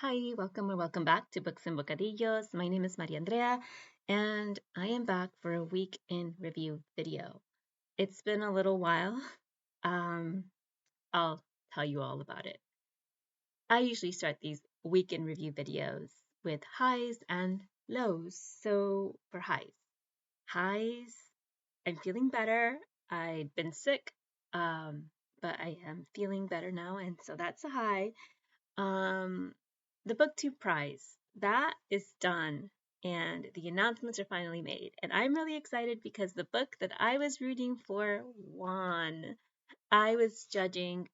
Hi, welcome or welcome back to Books and Bocadillos. My name is Maria Andrea, and I am back for a week in review video. It's been a little while. Um, I'll tell you all about it. I usually start these week in review videos with highs and lows. So for highs, I'm feeling better. I'd been sick, but I am feeling better now, and so that's a high. Um, the BookTube prize, that is done, and the announcements are finally made. And I'm really excited because the book that I was rooting for won. I was judging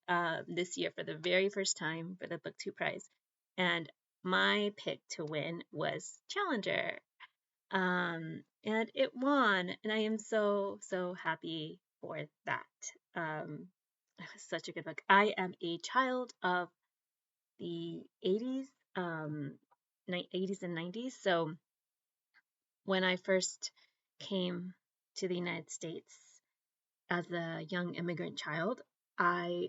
this year for the very first time for the BookTube prize, and my pick to win was Challenger. And it won, and I am so happy for that. It was such a good book. I am a child of the 80s, 80s and 90s. So when I first came to the United States as a young immigrant child, I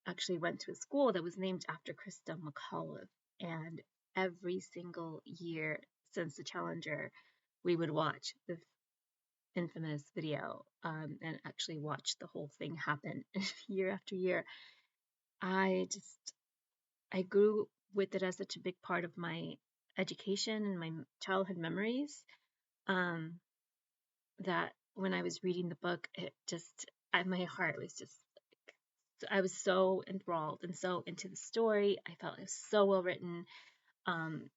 actually went to a school that was named after Krista McAuliffe. And every single year since the Challenger, we would watch the infamous video and actually watch the whole thing happen year after year. I just I grew with it as such a big part of my education and my childhood memories, um, that when I was reading the book, my heart was just, I was so enthralled and so into the story. I felt it was so well written, um,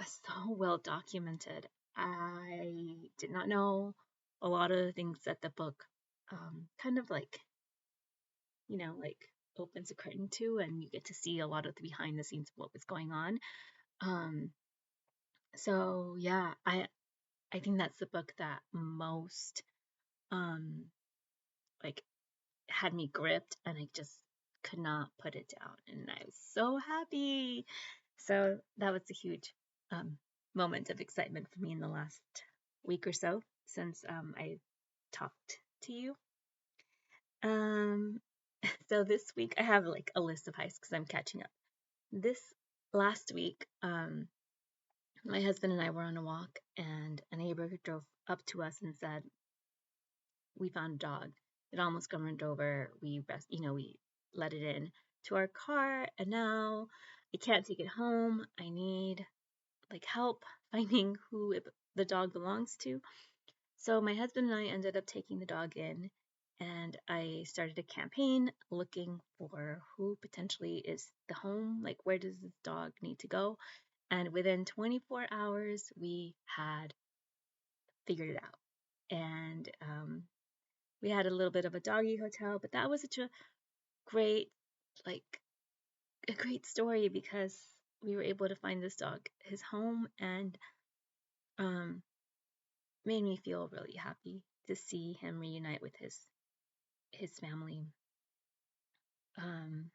so well documented. I did not know a lot of the things that the book kind of like opens a curtain to, and you get to see a lot of the behind the scenes of what was going on. Um, So yeah, I think that's the book that most um like had me gripped, and I just could not put it down, and I was so happy. So that was a huge um moment of excitement for me in the last week or so since I talked to you. Um so this week I have like a list of highs because I'm catching up. This last week, my husband and I were on a walk, and a neighbor drove up to us and said, "We found a dog. It almost got run over. We let it in to our car, and now I can't take it home. I need like help finding who the dog belongs to." So my husband and I ended up taking the dog in, and I started a campaign looking for who potentially is the home, like where does this dog need to go? And within 24 hours, we had figured it out. And we had a little bit of a doggy hotel, but that was such a great, like, a great story because we were able to find this dog his home, and um, made me feel really happy to see him reunite with his family. Um,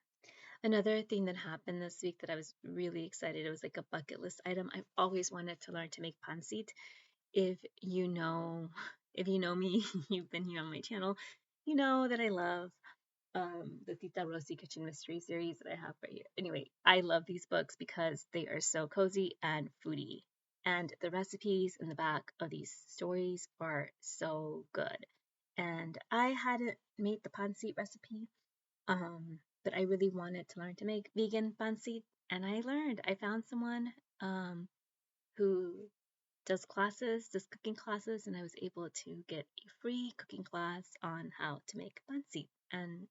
Another thing that happened this week that I was really excited, it was like a bucket list item. I've always wanted to learn to make pancit. If you know, if you know me, you've been here on my channel, you know that I love the Tita Rossi Kitchen Mystery series that I have right here. Anyway, I love these books because they are so cozy and foodie. And the recipes in the back of these stories are so good. And I hadn't made the pancit recipe, but I really wanted to learn to make vegan pancit, and I learned. I found someone who does cooking classes, and I was able to get a free cooking class on how to make pancit, and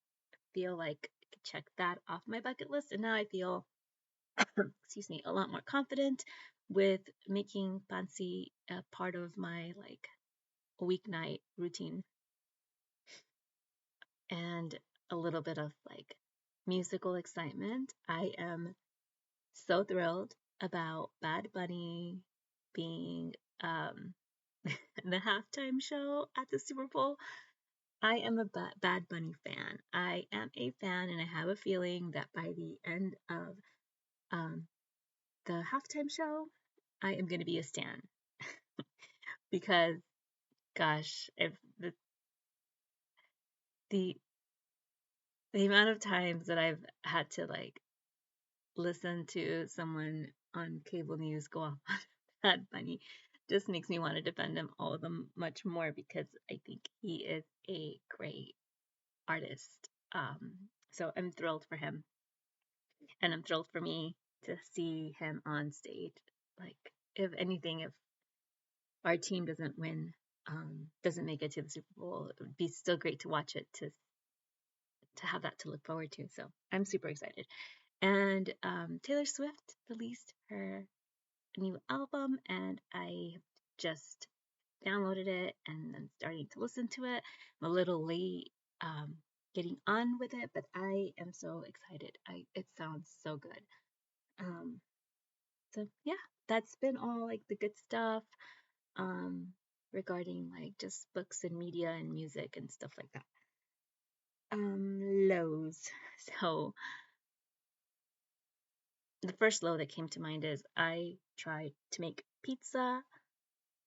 feel like I could check that off my bucket list. And now I feel, excuse me, a lot more confident with making pancit a part of my like weeknight routine, and a little bit of like musical excitement. I am so thrilled about Bad Bunny being the halftime show at the Super Bowl. I am a Bad Bunny fan. I am a fan, and I have a feeling that by the end of um, the halftime show, I am going to be a stan because, gosh, if the the amount of times that I've had to like listen to someone on cable news go off on Bad Bunny just makes me want to defend him all the much more because I think he is a great artist. So I'm thrilled for him, and I'm thrilled for me to see him on stage. Like, if anything, if our team doesn't win, doesn't make it to the Super Bowl, it would be still great to watch it to have that to look forward to. So I'm super excited. And Taylor Swift released her new album, and I just downloaded it and then starting to listen to it. I'm a little late getting on with it, but I am so excited. It sounds so good. Um, so yeah, that's been all like the good stuff um, regarding like just books and media and music and stuff like that. Lows. So the first low that came to mind is I tried to make pizza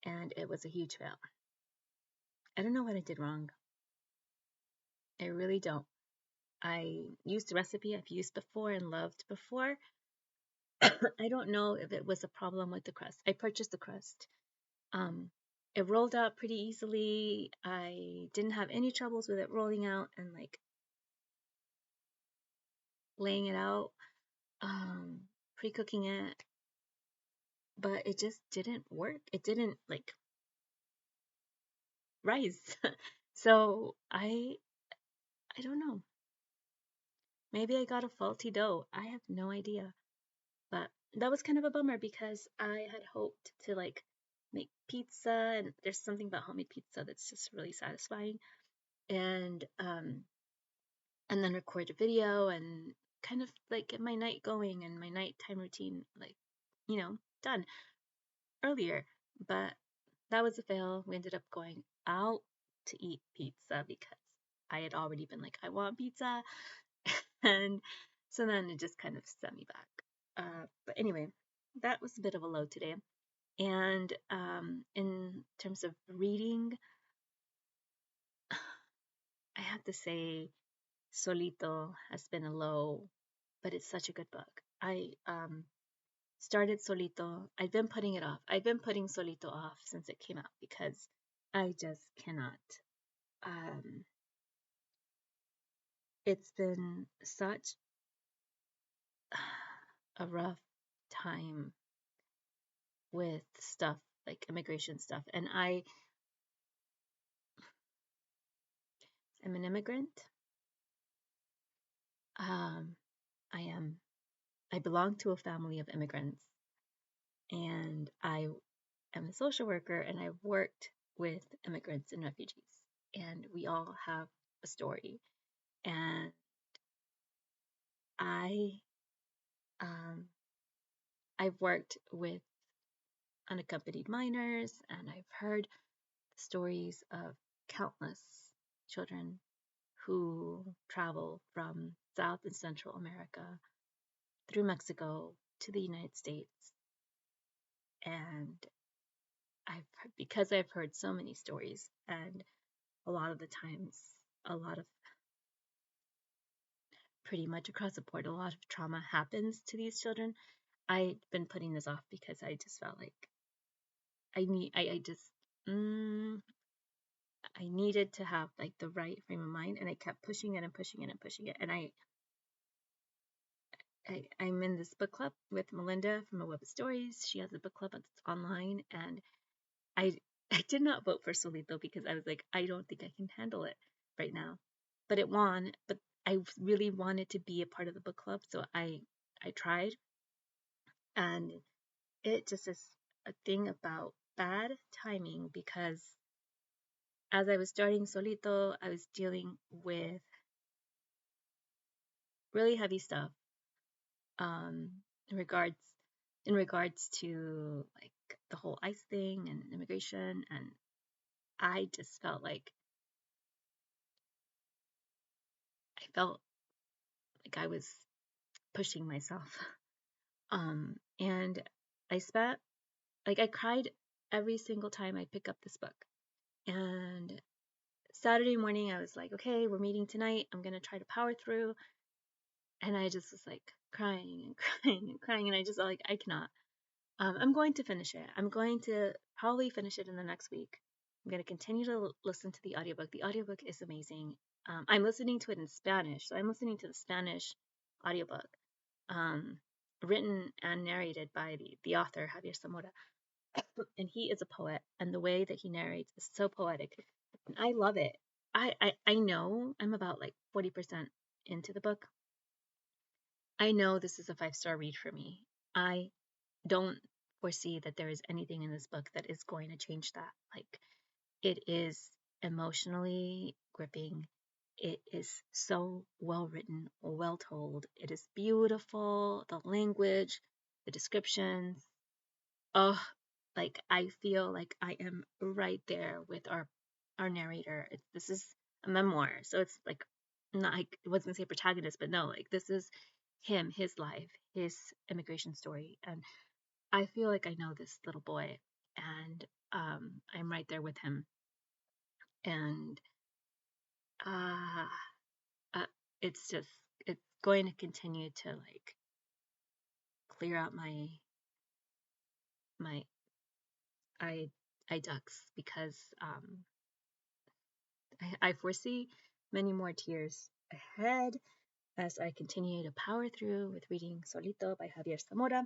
and it was a huge fail. I don't know what I did wrong. I really don't. I used a recipe I've used before and loved before. I don't know if it was a problem with the crust. I purchased the crust. Um, it rolled out pretty easily. I didn't have any troubles with it rolling out and like laying it out, pre-cooking it, but it just didn't work. It didn't like rise. So I don't know. Maybe I got a faulty dough. I have no idea. But that was kind of a bummer because I had hoped to like make pizza, and there's something about homemade pizza that's just really satisfying. And then record a video and kind of like get my night going and my nighttime routine like, done earlier. But that was a fail. We ended up going out to eat pizza because I had already been like, I want pizza. And so then it just kind of set me back. But anyway, that was a bit of a low today. And in terms of reading, I have to say Solito has been a low, but it's such a good book. I started Solito. I've been putting it off. I've been putting Solito off since it came out because I just cannot. It's been such a rough time with stuff like immigration stuff, and I am an immigrant. Um, I belong to a family of immigrants, and I am a social worker, and I've worked with immigrants and refugees, and we all have a story. And I, um, I've worked with unaccompanied minors, and I've heard the stories of countless children who travel from South and Central America through Mexico to the United States. And because I've heard so many stories, and a lot of the times, a lot of pretty much across the board, a lot of trauma happens to these children. I've been putting this off because I just felt like I needed to have like the right frame of mind, and I kept pushing it and pushing it and pushing it. And I'm in this book club with Malinda from A Web of Stories. She has a book club that's online, and I I did not vote for Solito because I was like, I don't think I can handle it right now. But it won. But I really wanted to be a part of the book club, so I tried, and it just is a thing about bad timing because as I was starting Solito, I was dealing with really heavy stuff um, in regards to like the whole ICE thing and immigration, and I just felt like I was pushing myself. And I cried every single time I pick up this book. And Saturday morning, I was like, okay, we're meeting tonight. I'm going to try to power through. And I just was like, crying and crying and crying, and I just like I cannot. I'm going to finish it. I'm going to probably finish it in the next week. I'm going to continue to listen to the audiobook. The audiobook is amazing. I'm listening to it in Spanish, so I'm listening to the Spanish audiobook, um, written and narrated by the author Javier Zamora, and he is a poet, and the way that he narrates is so poetic, and I love it. I know I'm about like 40% into the book. I know this is a 5-star read for me. I don't foresee that there is anything in this book that is going to change that. Like, it is emotionally gripping. It is so well written, well told. It is beautiful. The language, the descriptions. Oh, like I feel like I am right there with our narrator. This is a memoir, so it's like not. I was gonna say protagonist, but no, like this is him, his life, his immigration story, and I feel like I know this little boy, and I'm right there with him, and uh, uh, it's just it's going to continue to like clear out my eye eye ducts because I foresee many more tears ahead as I continue to power through with reading Solito by Javier Zamora.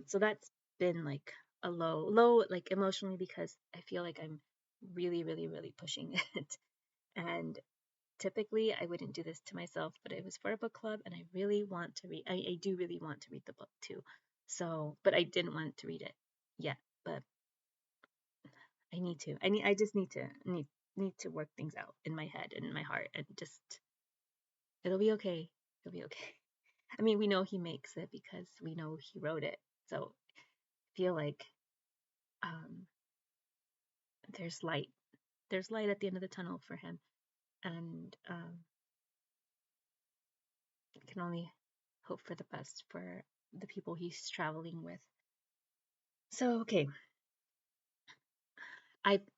So that's been like a low, like emotionally, because I feel like I'm really, really, really pushing it. And typically I wouldn't do this to myself, but it was for a book club and I really want to read, I do really want to read the book too. So, but I didn't want to read it yet, but I just need to work things out in my head and in my heart and just, it'll be okay. It'll be okay. I mean, we know he makes it because we know he wrote it. So I feel like um, there's light. There's light at the end of the tunnel for him. And I can only hope for the best for the people he's traveling with. So, okay.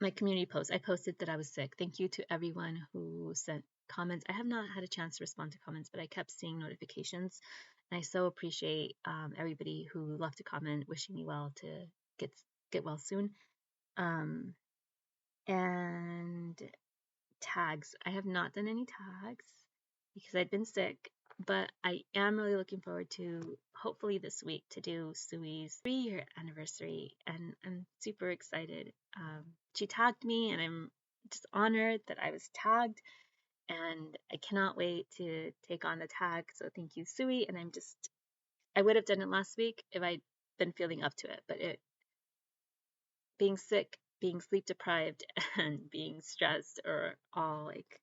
My community post, I posted that I was sick. Thank you to everyone who sent comments. I have not had a chance to respond to comments, but I kept seeing notifications. And I so appreciate everybody who left a comment wishing me well to get well soon. And tags. I have not done any tags because I've been sick, but I am really looking forward to hopefully this week to do Zooey's 3-year anniversary, and I'm super excited. She tagged me, and I'm just honored that I was tagged, and I cannot wait to take on the tag. So thank you, Zooey, and I would have done it last week if I'd been feeling up to it, but being sick, being sleep deprived, and being stressed are all like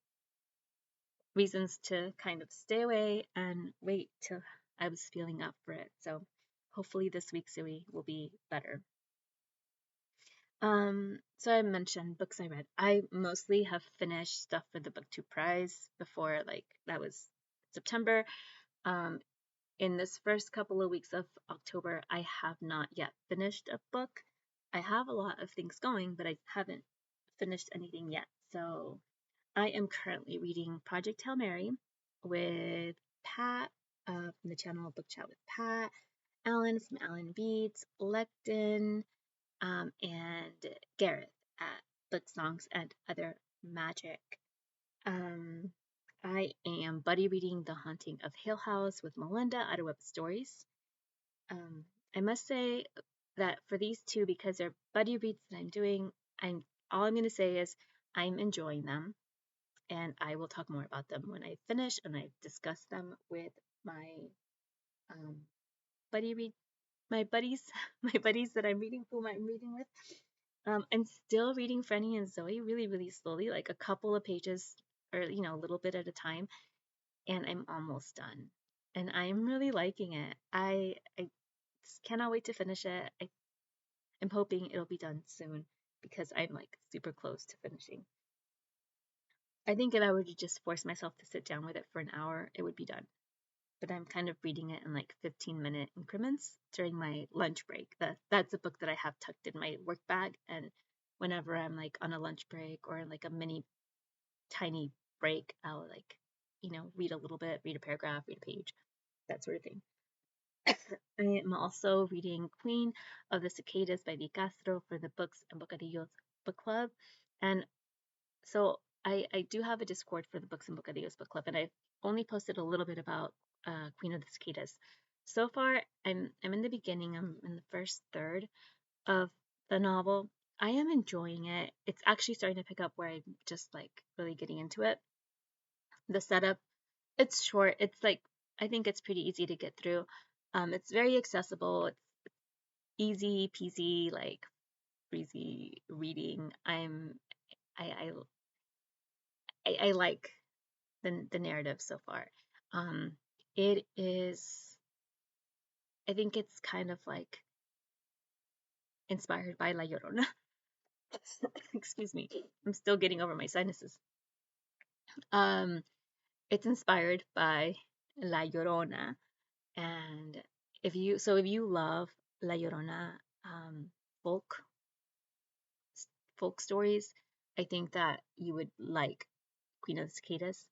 reasons to kind of stay away and wait till I was feeling up for it. So hopefully this week Zooey will be better. So I mentioned books I read. I mostly have finished stuff for the BookTube prize before, like that was September. Um, in this first couple of weeks of October, I have not yet finished a book. I have a lot of things going, but I haven't finished anything yet. So I am currently reading Project Hail Mary with Pat from the channel Book Chat with Pat, Alan from Alan Beats, Lekden, and Gareth at Book Songs and Other Magic. I am buddy reading The Haunting of Hill House with Malinda out of Web Stories. I must say that for these two, because they're buddy reads that I'm doing, all I'm going to say is I'm enjoying them, and I will talk more about them when I finish and I discuss them with my um, buddy read my buddies my buddies that I'm reading whom I'm reading with. I'm still reading Franny and Zooey really, really slowly, like a couple of pages or a little bit at a time, and I'm almost done. And I'm really liking it. I just cannot wait to finish it. I'm hoping it'll be done soon because I'm like super close to finishing. I think if I were to just force myself to sit down with it for an hour, it would be done. But I'm kind of reading it in like 15-minute increments during my lunch break. That's a book that I have tucked in my work bag, and whenever I'm like on a lunch break or like a mini tiny break, I'll like read a little bit, read a paragraph, read a page. that sort of thing. I am also reading Queen of the Cicadas by Castro for the Books and Bocadillos book club. And so I do have a Discord for the Books and Bocadillos book club, and I've only posted a little bit about Queen of the Cicadas. So far, I'm in the beginning. I'm in the first third of the novel. I am enjoying it. It's actually starting to pick up where I'm just like really getting into it. The setup, it's short. It's like I think it's pretty easy to get through. It's very accessible. It's easy peasy, like breezy reading. I I like the narrative so far. Um, it is. I think it's kind of like inspired by La Llorona. Excuse me. I'm still getting over my sinuses. Um, it's inspired by La Llorona, and if you love La Llorona folk folk stories, I think that you would like Queen of the Cicadas.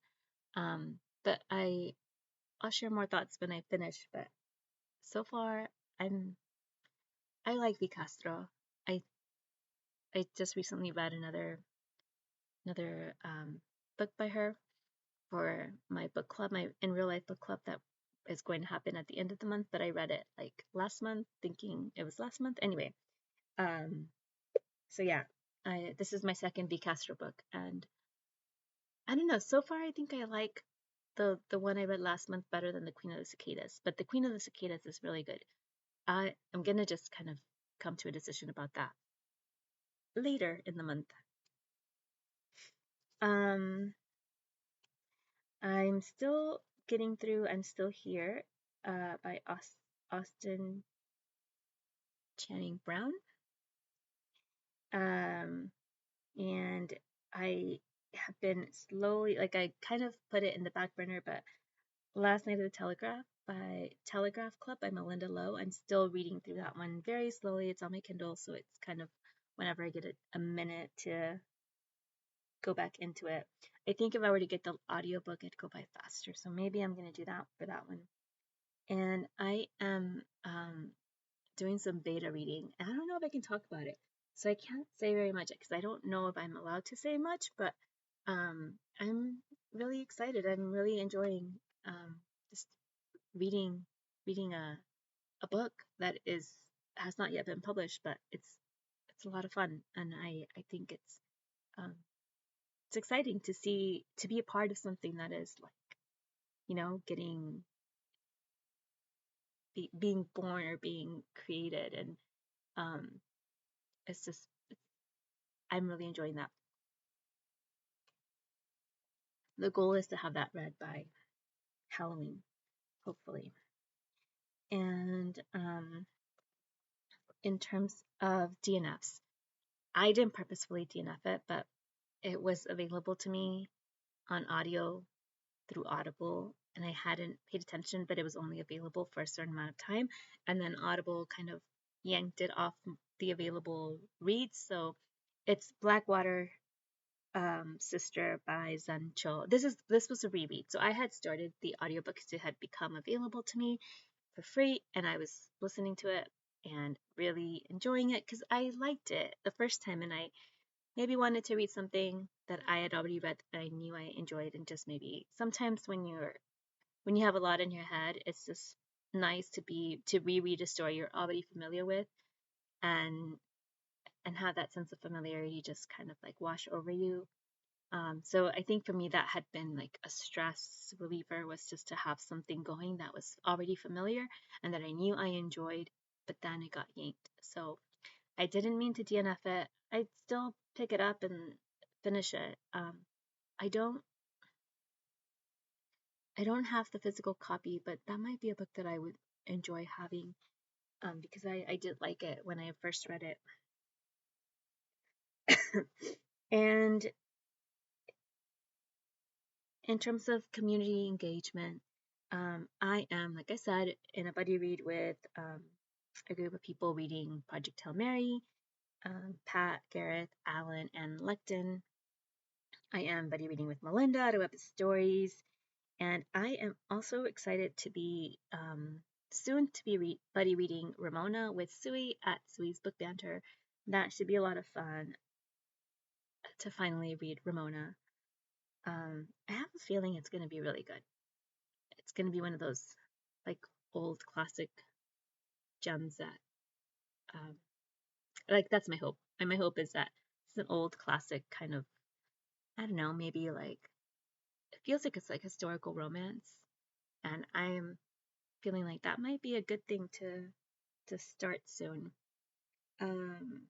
But I'll share more thoughts when I finish. But so far, I'm I like V Castro. I I just recently read another book by her for my book club, my in real life book club that is going to happen at the end of the month. But I read it like last month, thinking it was last month. Anyway, um, so yeah, I this is my second V Castro book, and I don't know. So far, I think I like the one I read last month better than the Queen of the Cicadas. But the Queen of the Cicadas is really good. I'm gonna just kind of come to a decision about that later in the month. Um, I'm still getting through I'm Still Here by Austin Channing Brown. Um, and I have been slowly, like, I kind of put it in the back burner, but last night at the Telegraph Club by Malinda Lowe, I'm still reading through that one very slowly. It's on my Kindle, so it's kind of whenever I get a minute to go back into it. I think if I were to get the audiobook, it'd go by faster. So maybe I'm going to do that for that one. And I am doing some beta reading. And I don't know if I can talk about it. So I can't say very much because I don't know if I'm allowed to say much, but I'm really excited. I'm really enjoying just reading a book that has not yet been published, but it's a lot of fun, and I think um, it's exciting to be a part of something that is like, getting being born or being created, and um, it's just I'm really enjoying that. The goal is to have that read by Halloween, hopefully. And in terms of DNFs, I didn't purposefully DNF it, but it was available to me on audio through Audible, and I hadn't paid attention, but it was only available for a certain amount of time. And then Audible kind of yanked it off the available reads. So it's Blackwater Sister by Zancho. This was a reread. So I had started the audiobook because it had become available to me for free, and I was listening to it and really enjoying it because I liked it the first time, and I maybe wanted to read something that I had already read that I knew I enjoyed, and just maybe sometimes when you have a lot in your head, it's just nice to reread a story you're already familiar with, and have that sense of familiarity just kind of like wash over you. So I think for me that had been like a stress reliever, was just to have something going that was already familiar and that I knew I enjoyed, but then it got yanked. So I didn't mean to DNF it. I'd still pick it up and finish it. I don't I don't have the physical copy, but that might be a book that I would enjoy having, because I did like it when I first read it. And in terms of community engagement, I am, like I said, in a buddy read with a group of people reading Project Hail Mary, Pat, Gareth, Alan, and Lekden. I am buddy reading with Malinda to Web Stories, And I am also excited to be soon to be buddy reading Ramona with Zooey at Zooey's Book Banter. That should be a lot of fun to finally read Ramona. I have a feeling it's going to be really good. It's going to be one of those like old classic gems that, um, like, that's my hope. And my hope is that it's an old classic kind of, I don't know, maybe like, it feels like it's like historical romance. And I'm feeling like that might be a good thing to start soon. Um,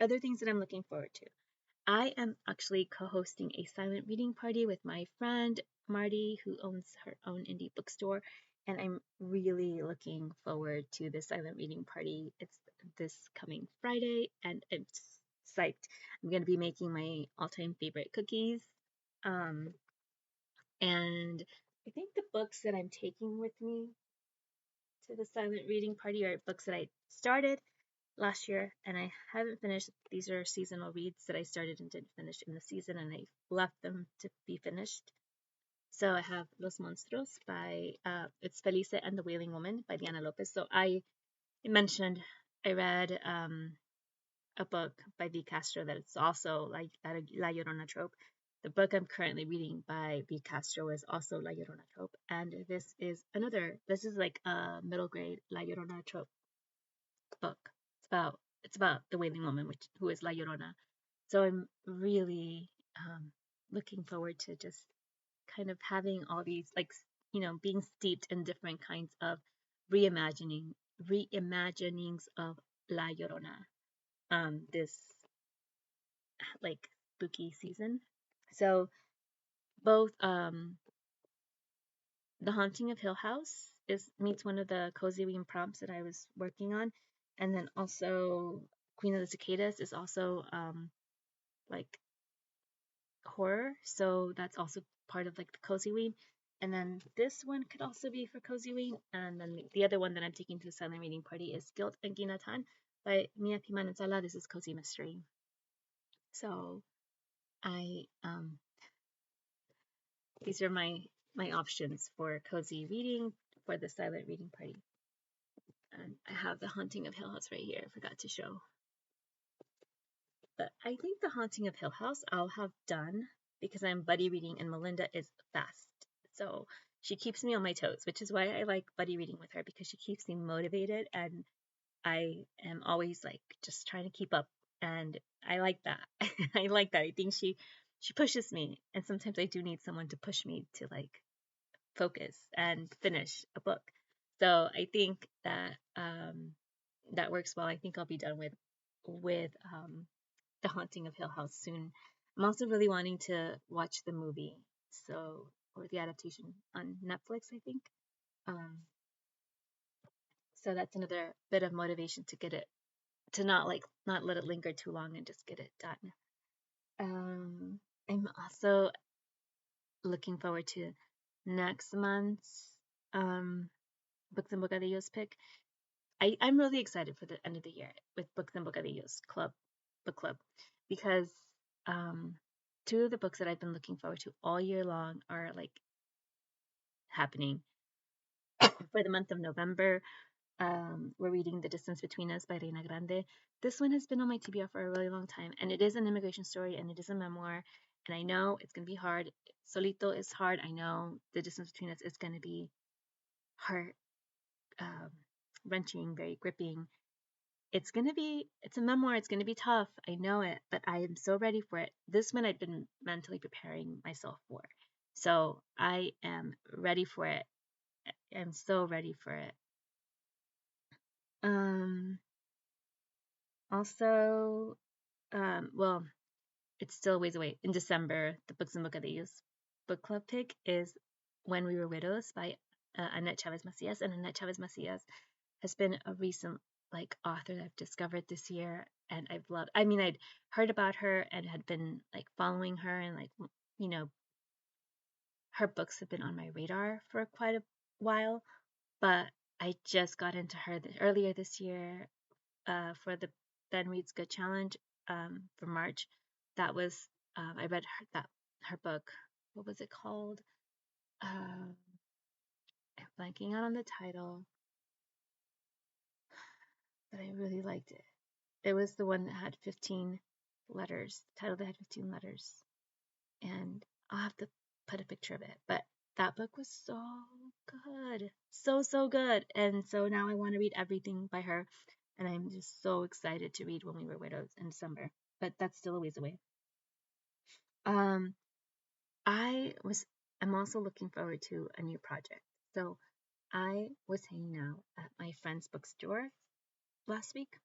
Other things that I'm looking forward to. I am actually co-hosting a silent reading party with my friend Marty, who owns her own indie bookstore, and I'm really looking forward to the silent reading party. It's this coming Friday, and I'm psyched. I'm going to be making my all-time favorite cookies. Um, and I think the books that I'm taking with me to the silent reading party are books that I started last year and I haven't finished. These are seasonal reads that I started and didn't finish in the season, and I left them to be finished. So I have Los Monstruos by it's Felice and the Wailing Woman by Diana Lopez. So I mentioned I read a book by V. Castro that it's also like a La Llorona trope. The book I'm currently reading by V. Castro is also La Llorona trope, and this is another. This is like a middle grade La Llorona trope book. It's about the Wailing Woman, who is La Llorona. So I'm really looking forward to just kind of having all these, like, being steeped in different kinds of reimaginings of La Llorona. This like spooky season. So both The Haunting of Hill House is meets one of the cozy reading prompts that I was working on, and then also Queen of the Cicadas is also like horror, so that's also part of like the cozy ween. And then this one could also be for cozy ween. And then the other one that I'm taking to the silent reading party is Guilt and Ginataan by Mia P. Manansala. This is cozy mystery. So I these are my options for cozy reading for the silent reading party. And I have The Haunting of Hill House right here. I forgot to show. But I think The Haunting of Hill House I'll have done because I'm buddy reading and Malinda is fast. So she keeps me on my toes, which is why I like buddy reading with her, because she keeps me motivated and I am always like just trying to keep up, and I like that. I like that. I think she pushes me, and sometimes I do need someone to push me to like focus and finish a book. So I think that that works well. I think I'll be done with The Haunting of Hill House soon. I'm also really wanting to watch the movie, so, or the adaptation on Netflix, I think. Um, so that's another bit of motivation to get it, to not let it linger too long and just get it done. I'm also looking forward to next month's Books and Bocadillos pick. I'm really excited for the end of the year with Books and Bocadillos book club, because um, two of the books that I've been looking forward to all year long are like happening. For the month of November, we're reading The Distance Between Us by Reyna Grande. This one has been on my TBR for a really long time, and it is an immigration story and it is a memoir. And I know it's going to be hard. Solito is hard. I know The Distance Between Us is going to be heart um, wrenching, very gripping. It's a memoir. It's going to be tough. I know it, but I am so ready for it. This one I've been mentally preparing myself for. So I am ready for it. I'm so ready for it. Um, Also, well, it's still a ways away. In December, the Books and Bocadillos book club pick is When We Were Widows by Annette Chavez Macias. And Annette Chavez Macias has been a recent like author that I've discovered this year, and I've loved. I mean, I'd heard about her and had been like following her, and like, you know, her books have been on my radar for quite a while. But I just got into her earlier this year for the Ben Reads Good Challenge for March. That was I read her book. What was it called? I'm blanking out on the title, but I really liked it. It was the one that had 15 letters, the title that had 15 letters. And I'll have to put a picture of it. But that book was so good. So, so good. And so now I want to read everything by her. And I'm just so excited to read When We Were Widows in December. But that's still a ways away. Um, I'm also looking forward to a new project. So I was hanging out at my friend's bookstore last week,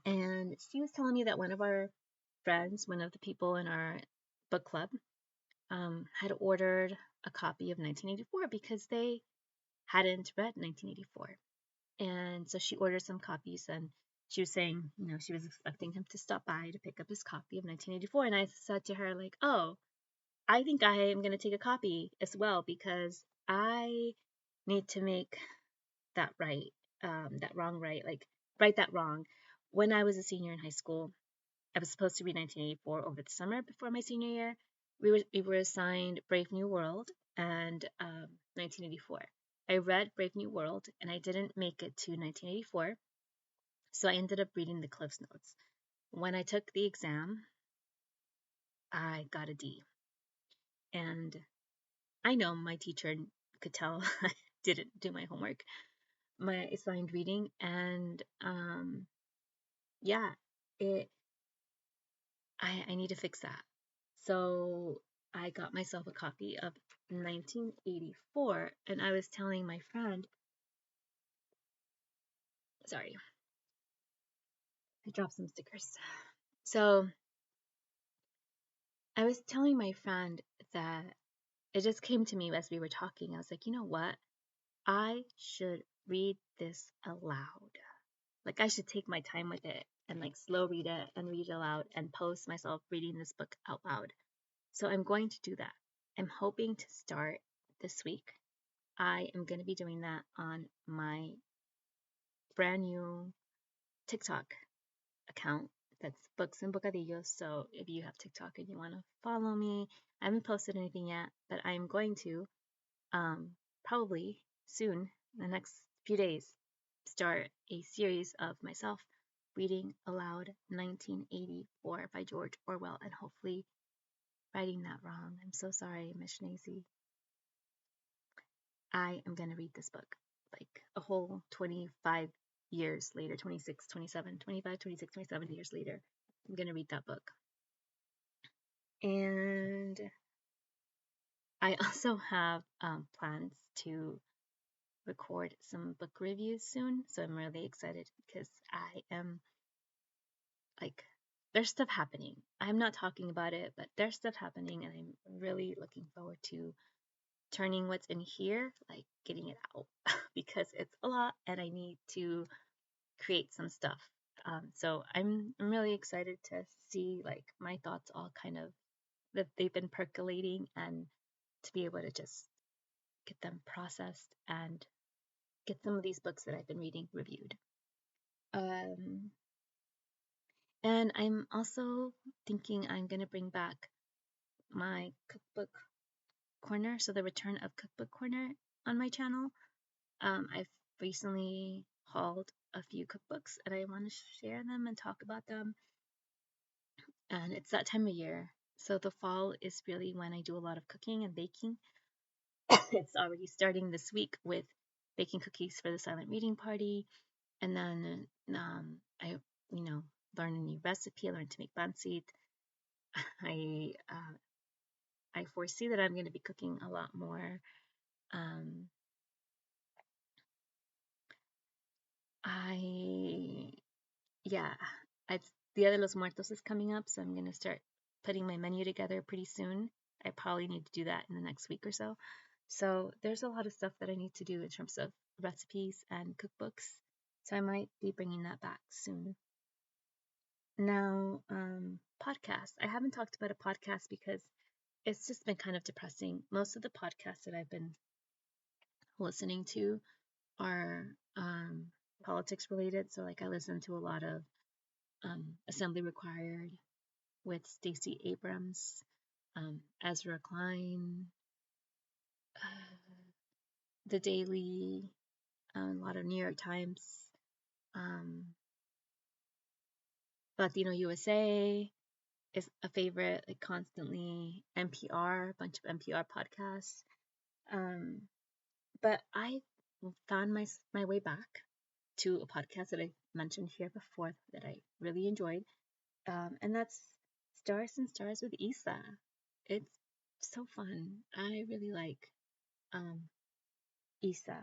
and she was telling me that one of our friends, one of the people in our book club, had ordered a copy of 1984 because they hadn't read 1984. And so she ordered some copies, and she was saying, she was expecting him to stop by to pick up his copy of 1984. And I said to her, like, oh, I think I am going to take a copy as well because I need to make that right, that wrong right, like right that wrong. When I was a senior in high school, I was supposed to read 1984 over the summer before my senior year. We were assigned Brave New World and 1984. I read Brave New World and I didn't make it to 1984, so I ended up reading the Cliffs Notes. When I took the exam, I got a D, and I know my teacher could tell I didn't do my homework, my assigned reading, and yeah, it I need to fix that. So I got myself a copy of 1984, and I was telling my friend, sorry, I dropped some stickers. So I was telling my friend that it just came to me as we were talking. I was like, you know what? I should read this aloud. Like, I should take my time with it and like slow read it and read it aloud and post myself reading this book out loud. So I'm going to do that. I'm hoping to start this week. I am going to be doing that on my brand new TikTok account. That's Books and Bocadillos. So if you have TikTok and you want to follow me, I haven't posted anything yet, but I'm going to probably soon, in the next few days, start a series of myself reading aloud 1984 by George Orwell and hopefully writing that wrong. I'm so sorry, Miss Schnazy. I am going to read this book like a whole 25 years later, 26, 27, 25, 26, 27 years later. I'm going to read that book. And I also have plans to record some book reviews soon. So I'm really excited because I am like, there's stuff happening. I'm not talking about it, but there's stuff happening, and I'm really looking forward to turning what's in here, like getting it out because it's a lot and I need to create some stuff. So I'm really excited to see like my thoughts all kind of that they've been percolating and to be able to just get them processed and get some of these books that I've been reading reviewed. And I'm also thinking I'm going to bring back my cookbook corner, so the return of cookbook corner on my channel. I've recently hauled a few cookbooks and I want to share them and talk about them. And it's that time of year. So the fall is really when I do a lot of cooking and baking. It's already starting this week with baking cookies for the silent reading party. And then I, learn a new recipe. I learned to make bansit. I I foresee that I'm going to be cooking a lot more. Um, I yeah, it's Dia de los Muertos is coming up, so I'm gonna start putting my menu together pretty soon. I probably need to do that in the next week or so. So there's a lot of stuff that I need to do in terms of recipes and cookbooks. So I might be bringing that back soon. Now, podcasts. I haven't talked about a podcast because it's just been kind of depressing. Most of the podcasts that I've been listening to are politics related. So like I listen to a lot of Assembly Required with Stacey Abrams. Ezra Klein, The Daily, a lot of New York Times, Latino USA is a favorite, like constantly. NPR, a bunch of NPR podcasts. But I found my way back to a podcast that I mentioned here before that I really enjoyed, and that's Stars and Stars with Isa. It's so fun. I really like Isa,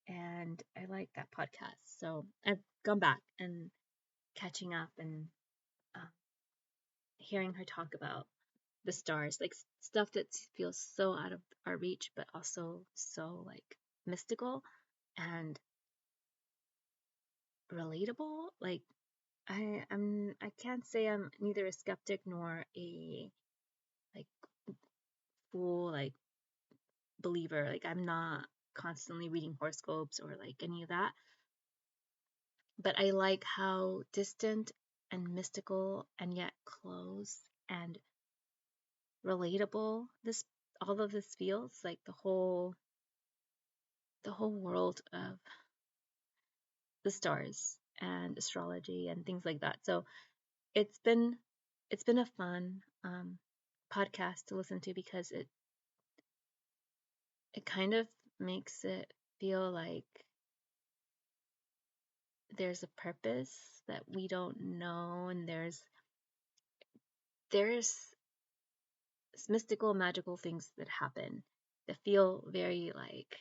and I like that podcast. So I've gone back and catching up and uh, hearing her talk about the stars, like stuff that feels so out of our reach, but also so like mystical and relatable. Like I can't say I'm neither a skeptic nor a like full like believer. Like I'm not constantly reading horoscopes or like any of that. But I like how distant and mystical and yet close and relatable this all of this feels, like the whole world of the stars and astrology and things like that. So it's been a fun podcast to listen to because it kind of makes it feel like there's a purpose that we don't know, and there's mystical magical things that happen that feel very like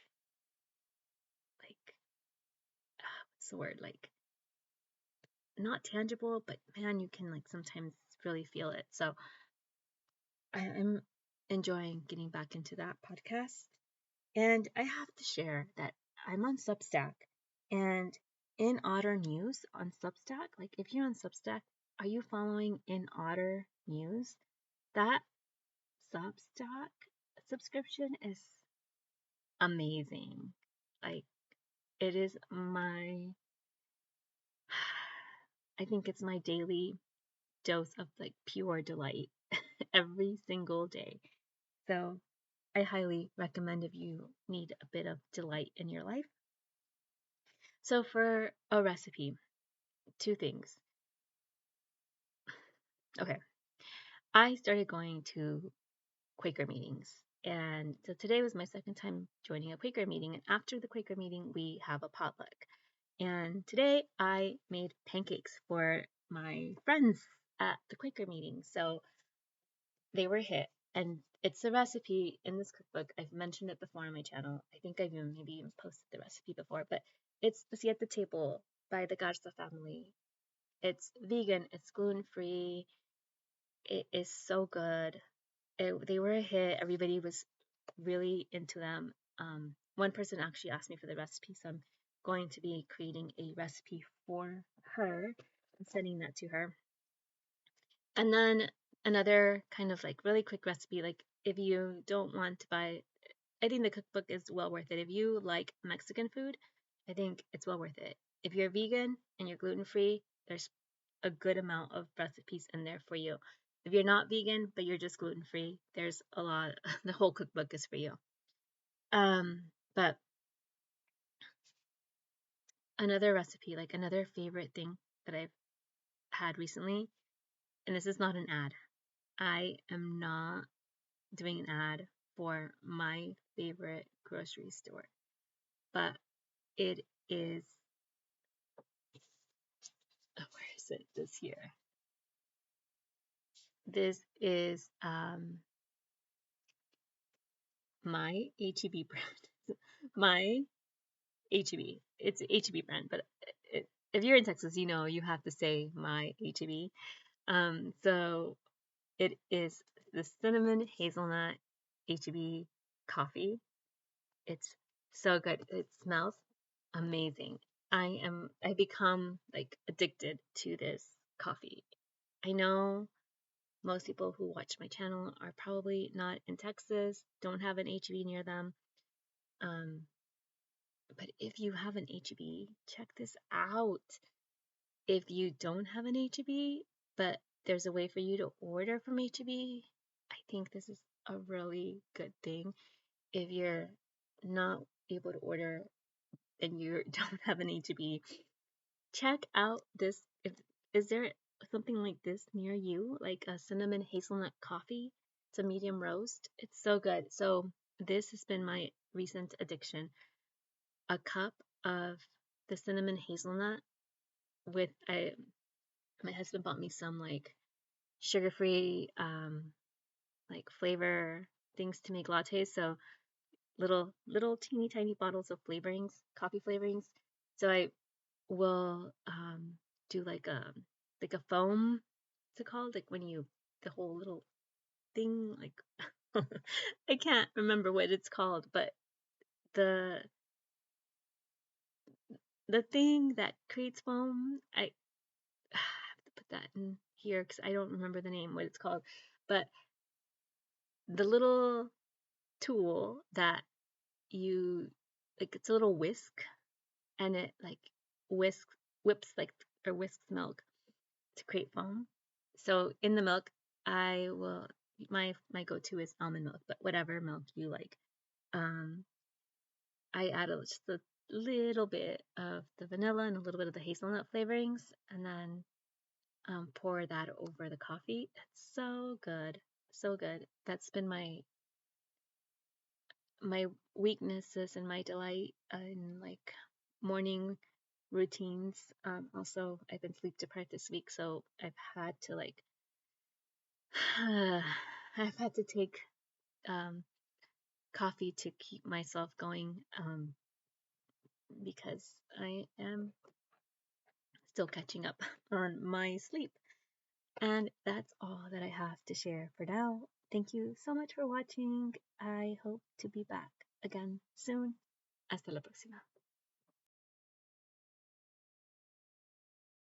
what's the word, like not tangible, but man, you can like sometimes really feel it. So I'm enjoying getting back into that podcast. And I have to share that I'm on Substack, and in Otter News on Substack, like if you're on Substack, are you following In Otter News? That Substack subscription is amazing. Like it is I think it's my daily dose of like pure delight every single day. So I highly recommend if you need a bit of delight in your life. So for a recipe, two things. Okay, I started going to Quaker meetings. And so today was my second time joining a Quaker meeting. And after the Quaker meeting, we have a potluck. And today I made pancakes for my friends at the Quaker meeting. So they were a hit. And it's a recipe in this cookbook. I've mentioned it before on my channel. I think I've maybe even posted the recipe before, but it's the Siete table by the Garza family. It's vegan, it's gluten-free. It is so good. They were a hit. Everybody was really into them. One person actually asked me for the recipe, so I'm going to be creating a recipe for her and sending that to her. And then another kind of like really quick recipe, like if you don't want to buy, I think the cookbook is well worth it. If you like Mexican food, I think it's well worth it. If you're vegan and you're gluten free, there's a good amount of recipes in there for you. If you're not vegan but you're just gluten free, there's a lot. The whole cookbook is for you. But another recipe, like another favorite thing that I've had recently, and this is not an ad. I am not doing an ad for my favorite grocery store, but it is. Oh, where is it? This here. This is my HEB brand. My HEB. It's a HEB brand, but if you're in Texas, you know you have to say my HEB. So it is the cinnamon hazelnut HEB coffee. It's so good. It smells amazing. I become like addicted to this coffee. I know most people who watch my channel are probably not in Texas, don't have an HEB near them. But if you have an HEB, check this out. If you don't have an HEB, but there's a way for you to order from HEB, I think this is a really good thing if you're not able to order and you don't have an HEB. Check out this. If is there something like this near you, like a cinnamon hazelnut coffee? It's a medium roast. It's so good. So this has been my recent addiction. A cup of the cinnamon hazelnut with my husband bought me some like sugar-free like flavor things to make lattes. So little teeny tiny bottles of flavorings, coffee flavorings. So I will do like a foam. What's it called? Like when you the whole little thing like I can't remember what it's called, but the the thing that creates foam. I have to put that in here because I don't remember the name what it's called, but the little tool that you like it's a little whisk and it like whisks whips like or whisks milk to create foam. So in the milk, I will my go-to is almond milk, but whatever milk you like. Um, I add just a little bit of the vanilla and a little bit of the hazelnut flavorings, and then pour that over the coffee. It's so good, so good. That's been my weaknesses and my delight in like morning routines. Also, I've been sleep deprived this week, so I've had to like I've had to take um, coffee to keep myself going because I am still catching up on my sleep. And that's all that I have to share for now. Thank you so much for watching. I hope to be back again soon. Hasta la próxima.